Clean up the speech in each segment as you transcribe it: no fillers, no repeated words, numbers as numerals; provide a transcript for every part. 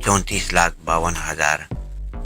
34,52,000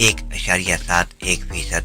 1.71%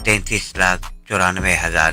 33,94,000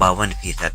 52%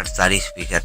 48%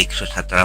117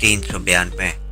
392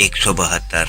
172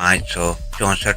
564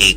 1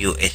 US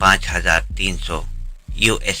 5,300 US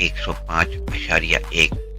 105.1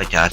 50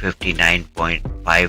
59.5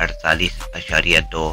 48.2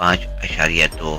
5.2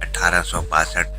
1862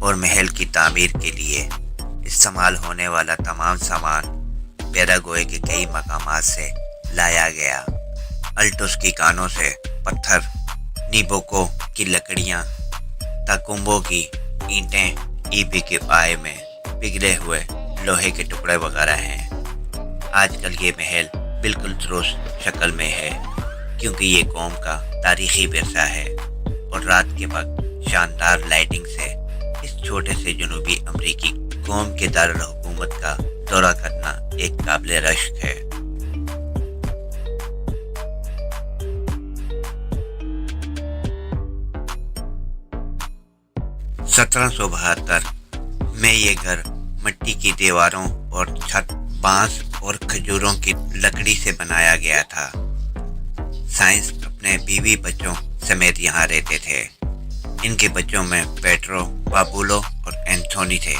اور محل کی تعمیر کے لیے استعمال ہونے والا تمام سامان پیراگوئے کے کئی مقامات سے لایا گیا۔ الٹوس کی کانوں سے پتھر، نیبوکو کی لکڑیاں، تاکومبو کی اینٹیں، ایپی کے پائے میں پگھلے ہوئے لوہے کے ٹکڑے وغیرہ ہیں۔ آج کل یہ محل بالکل درست شکل میں ہے کیونکہ یہ قوم کا تاریخی ورثہ ہے اور رات کے وقت شاندار لائٹنگ سے اس چھوٹے سے جنوبی امریکی قوم کے دارالحکومت کا دورہ کرنا ایک قابل رشک ہے۔ 1772 میں یہ گھر مٹی کی دیواروں اور چھت بانس اور کھجوروں کی لکڑی سے بنایا گیا تھا۔ سائنس اپنے بیوی بچوں سمیت یہاں رہتے تھے۔ ان کے بچوں میں پیٹرو، پاپولو اور اینتھونی تھے،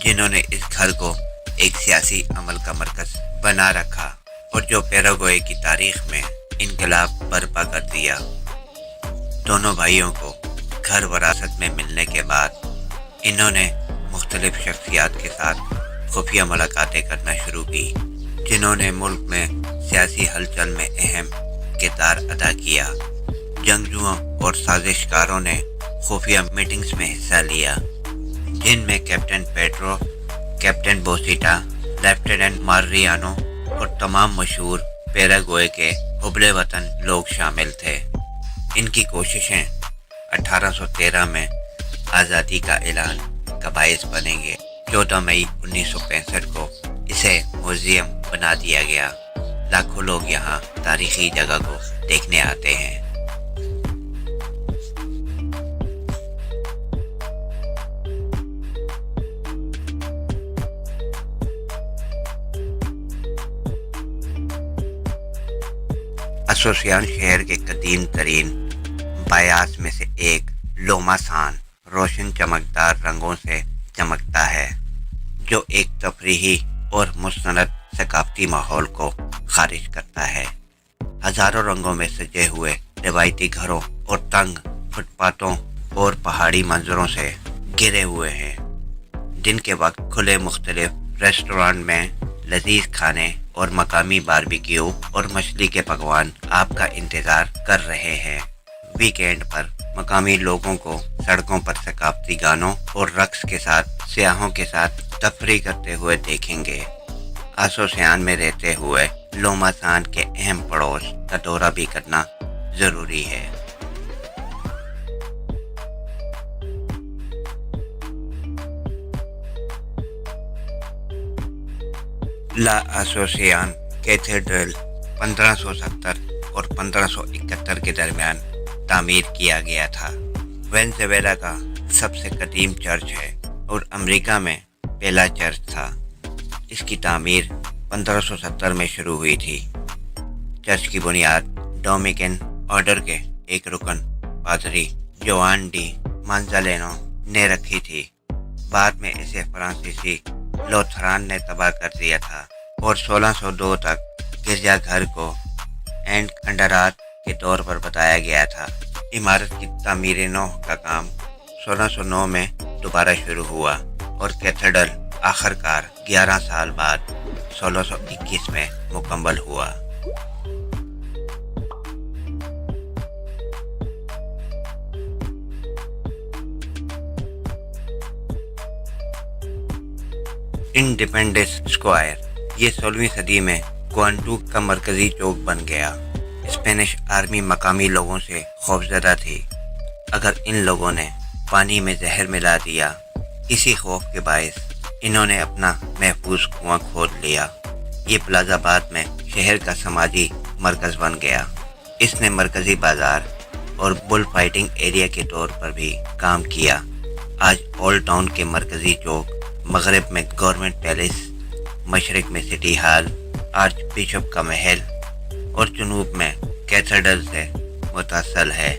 جنہوں نے اس گھر کو ایک سیاسی عمل کا مرکز بنا رکھا اور جو پیراگوئے کی تاریخ میں انقلاب برپا کر دیا۔ دونوں بھائیوں کو گھر وراثت میں ملنے کے بعد انہوں نے مختلف شخصیات کے ساتھ خفیہ ملاقاتیں کرنا شروع کی، جنہوں نے ملک میں سیاسی ہلچل میں اہم کردار ادا کیا۔ جنگجوؤں اور سازش کاروں نے خفیہ میٹنگز میں حصہ لیا، جن میں کیپٹن پیٹرو، کیپٹن بوسیٹا، لیفٹیننٹ ماریانو اور تمام مشہور پیراگوئے کے حبلے وطن لوگ شامل تھے۔ ان کی کوششیں 1813 میں آزادی کا اعلان کا باعث بنیں گے۔ 14 مئی 1965 کو اسے میوزیم بنا دیا گیا۔ لاکھوں لوگ یہاں تاریخی جگہ کو دیکھنے آتے ہیں۔ اسوسیان شہر کے قدیم ترین بایاس میں سے ایک لوما سان روشن چمکدار رنگوں سے چمکتا ہے، جو ایک تفریحی اور مستند ثقافتی ماحول کو خارج کرتا ہے۔ ہزاروں رنگوں میں سجے ہوئے روایتی گھروں اور تنگ فٹ پاتھوں اور پہاڑی منظروں سے گھرے ہوئے ہیں۔ دن کے وقت کھلے مختلف ریسٹورانٹ میں لذیذ کھانے اور مقامی باربیکیو اور مچھلی کے پکوان آپ کا انتظار کر رہے ہیں۔ ویکینڈ پر مقامی لوگوں کو سڑکوں پر ثقافتی گانوں اور رقص کے ساتھ سیاحوں کے ساتھ تفریح کرتے ہوئے دیکھیں گے۔ اسوسیان میں رہتے ہوئے لوما سان کے اہم پڑوس کا دورہ بھی کرنا ضروری ہے۔ لا اسوسیان کیتھیڈرل 1570 اور 1571 کے درمیان تعمیر کیا گیا تھا۔ وینزویلا کا سب سے قدیم چرچ ہے اور امریکہ میں پہلا چرچ تھا۔ اس کی تعمیر 1570 میں شروع ہوئی تھی۔ چرچ کی بنیاد ڈومینیکن آرڈر کے ایک رکن پادری جوان ڈی مانزالینو نے رکھی تھی۔ بعد میں اسے فرانسیسی لوتھران نے تباہ کر دیا تھا اور 1602 تک گرجا گھر کو اینٹ کھنڈرات کے طور پر بتایا گیا تھا۔ عمارت کی تعمیر نو کا کام 1609 میں دوبارہ شروع ہوا اور کیتھیڈرل آخر کار 11 سال بعد 1621 میں مکمل ہوا۔ انڈیپینڈنس اسکوائر یہ 16ویں صدی میں کوانٹوک کا مرکزی چوک بن گیا۔ اسپینش آرمی مقامی لوگوں سے خوفزدہ تھی۔ اگر ان لوگوں نے پانی میں زہر ملا دیا، اسی خوف کے باعث انہوں نے اپنا محفوظ کنواں کھود لیا۔ یہ پلازا بعد میں شہر کا سماجی مرکز بن گیا۔ اس نے مرکزی بازار اور بل فائٹنگ ایریا کے طور پر بھی کام کیا۔ آج اولڈ ٹاؤن کے مرکزی چوک مغرب میں گورنمنٹ پیلس، مشرق میں سٹی ہال، آرچ بشپ کا محل اور جنوب میں کیتھیڈرل سے متصل ہے۔